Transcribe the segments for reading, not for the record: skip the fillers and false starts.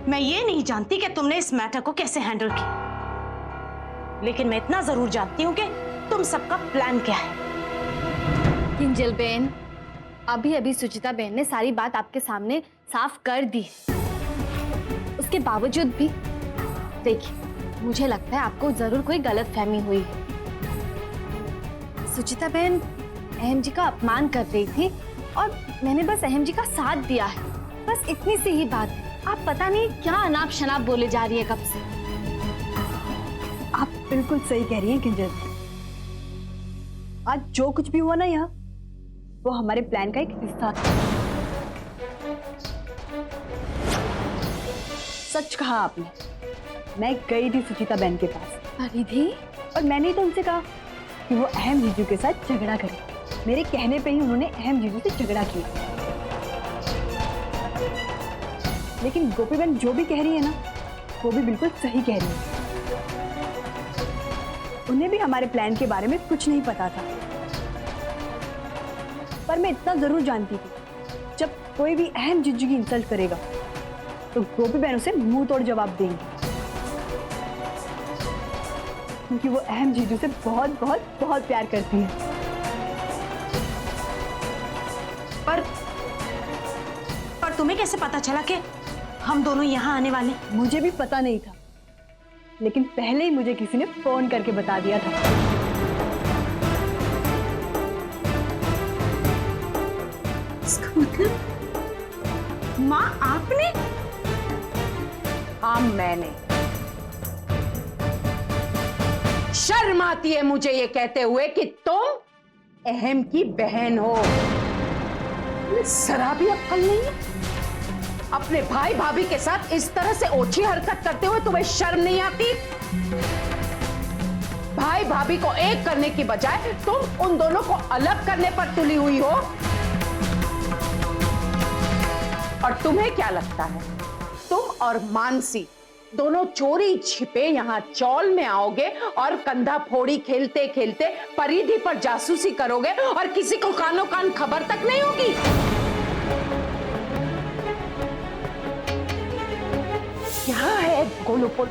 मैं ये नहीं जानती कि तुमने इस मैटर को कैसे हैंडल किया, लेकिन मैं इतना जरूर जानती हूँ कि तुम सबका प्लान क्या है। किंजल बहन, अभी अभी सुचिता बहन ने सारी बात आपके सामने साफ कर दी। उसके बावजूद भी देखिए, मुझे लगता है आपको जरूर कोई गलतफहमी हुई है। सुचिता बहन अहम जी का अपमान कर रही थी और मैंने बस अहम जी का साथ दिया है, बस इतनी सी ही बात है। आप पता नहीं क्या अनाप शनाप बोले जा रही है कब से। आप बिल्कुल सही कह रही हैं किंजल। आज जो कुछ भी हुआ ना यहाँ, वो हमारे प्लान का एक हिस्सा था। सच कहा आपने। मैं गई थी सुचिता बहन के पास परिधि, और मैंने तो उनसे कहा कि वो अहम जीजू के साथ झगड़ा करे। मेरे कहने पे ही उन्होंने अहम जीजू से झगड़ा किया। लेकिन गोपी बहन जो भी कह रही है ना, वो भी बिल्कुल सही कह रही है। उन्हें भी हमारे प्लान के बारे में कुछ नहीं पता था, पर मैं इतना जरूर जानती थी, जब कोई भी अहम जीजू की इंसल्ट करेगा तो गोपी बहन उसे मुंह तोड़ जवाब देंगी, क्योंकि वो अहम जीजू से बहुत बहुत बहुत प्यार करती है। पर तुम्हें कैसे पता चला कि हम दोनों यहाँ आने वाले? मुझे भी पता नहीं था, लेकिन पहले ही मुझे किसी ने फोन करके बता दिया था। इसका मतलब माँ आपने? हाँ, मैंने। शर्म आती है मुझे ये कहते हुए कि तुम अहम की बहन हो। जरा भी अक्ल नहीं है? अपने भाई भाभी के साथ इस तरह से ओछी हरकत करते हुए तुम्हें शर्म नहीं आती? भाई भाभी को एक करने की बजाय तुम उन दोनों को अलग करने पर तुली हुई हो। और तुम्हें क्या लगता है, तुम और मानसी दोनों चोरी छिपे यहाँ चौल में आओगे और कंधा फोड़ी खेलते खेलते परिधि पर जासूसी करोगे और किसी को कानो कान खबर तक नहीं होगी? क्या है गोलूपुर?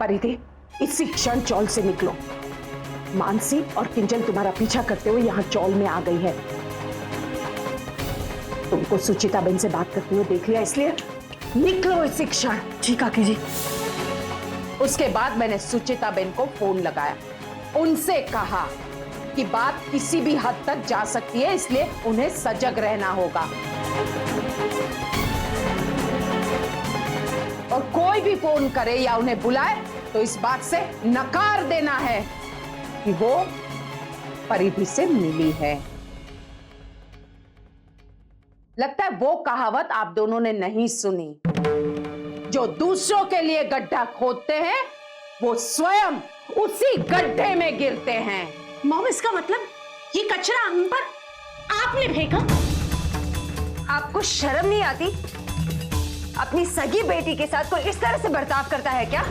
परिधि, इसी क्षण चौल से निकलो। मानसी और किंजल तुम्हारा पीछा करते हुए यहाँ चौल में आ गई है। तुमको सुचिता बहन से बात करते हुए देख लिया, इसलिए निकलो इसी क्षण। जी काकी जी। उसके बाद मैंने सुचिता बहन को फोन लगाया, उनसे कहा कि बात किसी भी हद तक जा सकती है, इसलिए उन्हें सजग रहना होगा। और कोई भी फोन करे या उन्हें बुलाए तो इस बात से नकार देना है कि वो परिधि से मिली है। लगता है वो कहावत आप दोनों ने नहीं सुनी, जो दूसरों के लिए गड्ढा खोदते हैं वो स्वयं उसी गड्ढे में गिरते हैं। मॉम, इसका मतलब ये कचरा हम पर आपने फेंका? आपको शर्म नहीं आती? अपनी सगी बेटी के साथ कोई इस तरह से बर्ताव करता है क्या?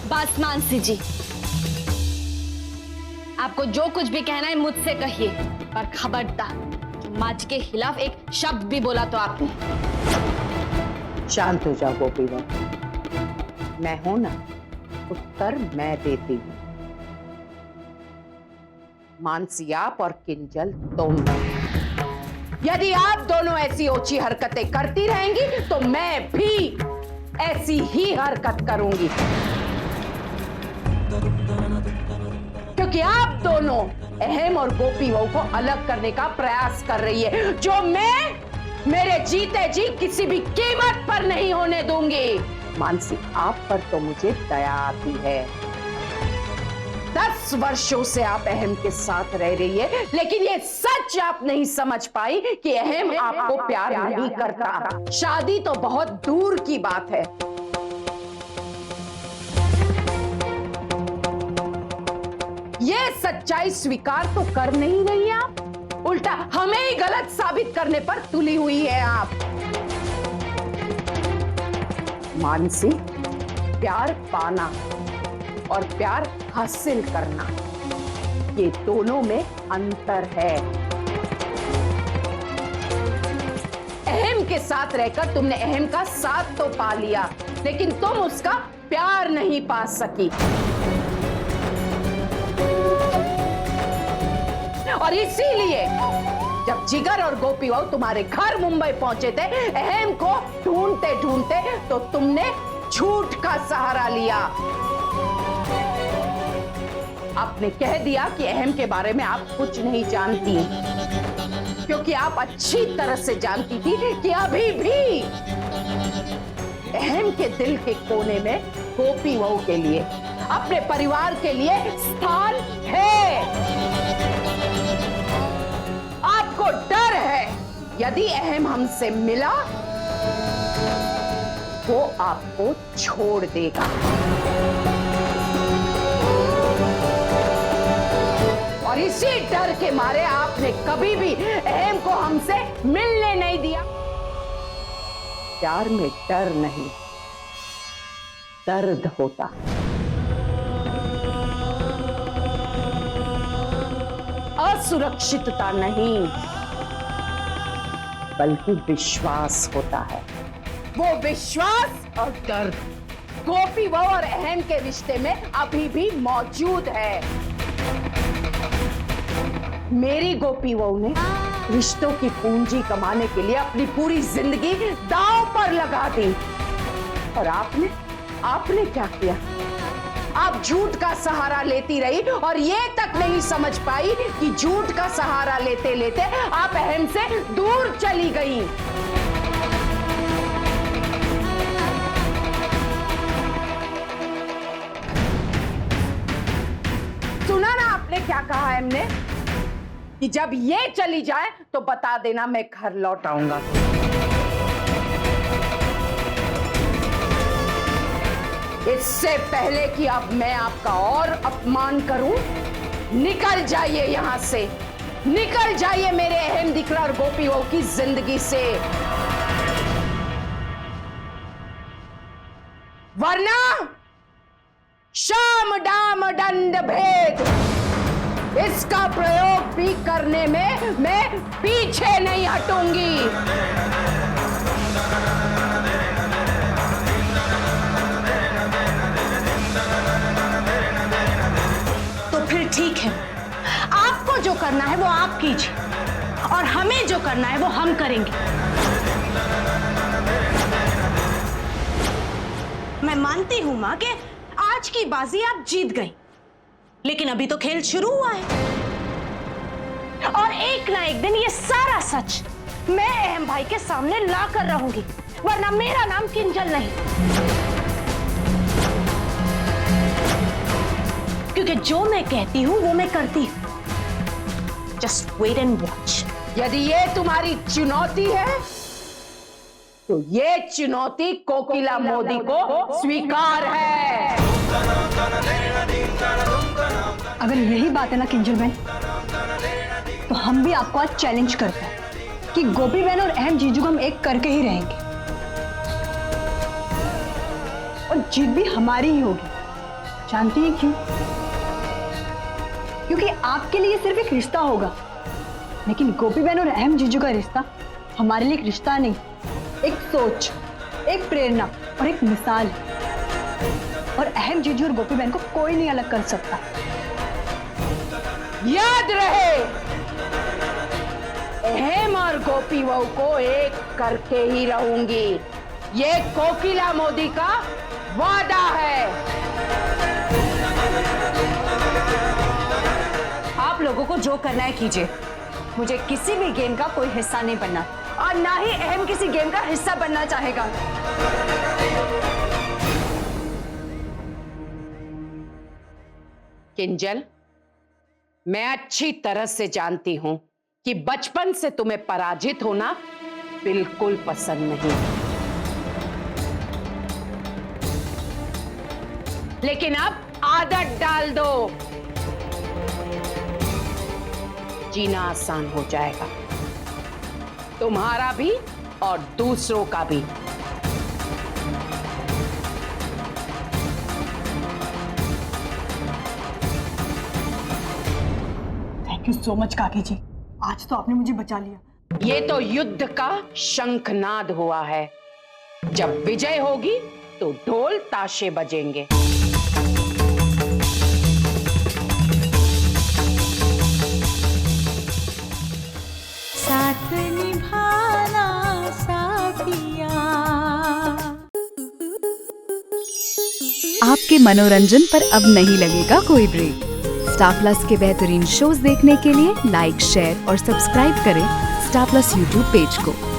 बस मानसी जी, आपको जो कुछ भी कहना है मुझसे कहिए, पर खबरदार माँ जी के खिलाफ एक शब्द भी बोला तो आपने। शांत हो जाओ गोपी बहन, मैं हूं ना, उत्तर मैं देती हूं। मानसी आप और किंजल तुम। यदि आप दोनों ऐसी ओछी हरकतें करती रहेंगी तो मैं भी ऐसी ही हरकत करूंगी, क्योंकि आप दोनों अहम और गोपी बहू को अलग करने का प्रयास कर रही है, जो मैं मेरे जीते जी किसी भी कीमत पर नहीं होने दूंगी। मानसी, आप पर तो मुझे दया आती है। 10 वर्षों से आप अहम के साथ रह रही है, लेकिन ये सच आप नहीं समझ पाई कि अहम आपको प्यार नहीं करता। शादी तो बहुत दूर की बात है। ये सच्चाई स्वीकार तो कर नहीं रही आप, उल्टा हमें ही गलत साबित करने पर तुली हुई है आप। मानसी, प्यार पाना और प्यार हासिल करना, ये दोनों में अंतर है। अहम के साथ रहकर तुमने अहम का साथ तो पा लिया, लेकिन तुम उसका प्यार नहीं पा सकी। और इसीलिए जब जिगर और गोपी बहू तुम्हारे घर मुंबई पहुंचे थे, अहम को ढूंढते ढूंढते, तो तुमने झूठ का सहारा लिया। आपने कह दिया कि अहम के बारे में आप कुछ नहीं जानती, क्योंकि आप अच्छी तरह से जानती थी कि अभी भी अहम के दिल के कोने में गोपी बहू के लिए, अपने परिवार के लिए स्थान है। आपको डर है यदि अहम हमसे मिला वो आपको छोड़ देगा, और इसी डर के मारे आपने कभी भी अहम को हमसे मिलने नहीं दिया। प्यार में डर नहीं, दर्द होता। असुरक्षितता नहीं, बल्कि विश्वास होता है। वो विश्वास और दर्द गोपी बहू और अहम के रिश्ते में अभी भी मौजूद है। मेरी गोपी बहू ने रिश्तों की पूंजी कमाने के लिए अपनी पूरी जिंदगी दांव पर लगा दी, और आपने क्या किया? आप झूठ का सहारा लेती रही और ये तक नहीं समझ पाई कि झूठ का सहारा लेते लेते आप अहम से दूर चली गई। सुना ना आपने क्या कहा अहम ने, कि जब ये चली जाए तो बता देना, मैं घर लौट आऊंगा। इससे पहले कि अब मैं आपका और अपमान करूं, निकल जाइए यहां से, निकल जाइए मेरे अहम दिकरा और गोपी बहू की जिंदगी से, वरना शाम डाम दंड भेद इसका प्रयोग भी करने में मैं पीछे नहीं हटूंगी। तो फिर ठीक है, आपको जो करना है वो आप कीजिए, और हमें जो करना है वो हम करेंगे। मैं मानती हूं मां कि आज की बाजी आप जीत गई, लेकिन अभी तो खेल शुरू हुआ है, और एक ना एक दिन ये सारा सच मैं अहम भाई के सामने ला कर रहूंगी, वरना मेरा नाम किंजल नहीं। क्योंकि जो मैं कहती हूं वो मैं करती हूं। Just wait and watch. यदि ये तुम्हारी चुनौती है तो ये चुनौती कोकिला मोदी को स्वीकार है। अगर यही बात है ना किंजल बहन, तो हम भी आपको आज चैलेंज करते हैं कि गोपी बहन और अहम जीजू को हम एक करके ही रहेंगे, और जीत भी हमारी ही होगी। जानती हैं क्यों? क्योंकि आपके लिए सिर्फ एक रिश्ता होगा, लेकिन गोपी बहन और अहम जीजू का रिश्ता हमारे लिए एक रिश्ता नहीं, एक सोच, एक प्रेरणा और एक मिसाल है। और अहम जीजू और गोपी बहन को कोई नहीं अलग कर सकता। याद रहे, अहम और गोपी बहू को एक करके ही रहूंगी, ये कोकिला मोदी का वादा है। आप लोगों को जो करना है कीजिए, मुझे किसी भी गेम का कोई हिस्सा नहीं बनना, और ना ही अहम किसी गेम का हिस्सा बनना चाहेगा। किंजल, मैं अच्छी तरह से जानती हूं कि बचपन से तुम्हें पराजित होना बिल्कुल पसंद नहीं, लेकिन अब आदत डाल दो, जीना आसान हो जाएगा, तुम्हारा भी और दूसरों का भी। थैंक यू सो मच काकी जी, आज तो आपने मुझे बचा लिया। ये तो युद्ध का शंखनाद हुआ है। जब विजय होगी तो ढोल ताशे बजेंगे। साथ निभाना साथिया। आपके मनोरंजन पर अब नहीं लगेगा कोई ब्रेक। स्टार प्लस के बेहतरीन शोज देखने के लिए लाइक, शेयर और सब्सक्राइब करें स्टार प्लस यूट्यूब पेज को।